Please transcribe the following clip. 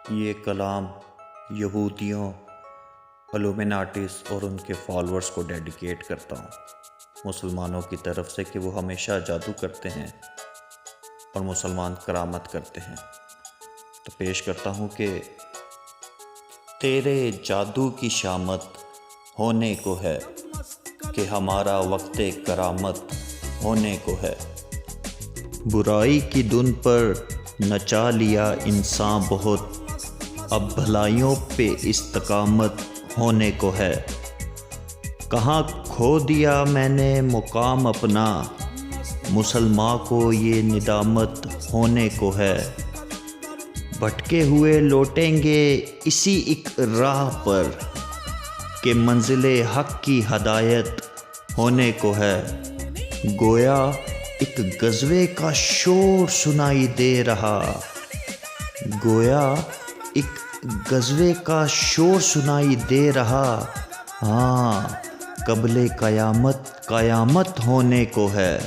یہ کلام یہودیوں، الومناٹس اور ان کے فالورز کو ڈیڈیکیٹ کرتا ہوں، مسلمانوں کی طرف سے، کہ وہ ہمیشہ جادو کرتے ہیں اور مسلمان کرامت کرتے ہیں۔ تو پیش کرتا ہوں کہ تیرے جادو کی شامت ہونے کو ہے، کہ ہمارا وقت کرامت ہونے کو ہے۔ برائی کی دھن پر نچا لیا انسان بہت، اب بھلائیوں پہ استقامت ہونے کو ہے۔ کہاں کھو دیا میں نے مقام اپنا، مسلمان کو یہ ندامت ہونے کو ہے۔ بھٹکے ہوئے لوٹیں گے اسی ایک راہ پر، کہ منزل حق کی ہدایت ہونے کو ہے۔ گویا ایک غزوے کا شور سنائی دے رہا، گویا ایک غزوے کا شور سنائی دے رہا، ہاں قبل قیامت قیامت ہونے کو ہے۔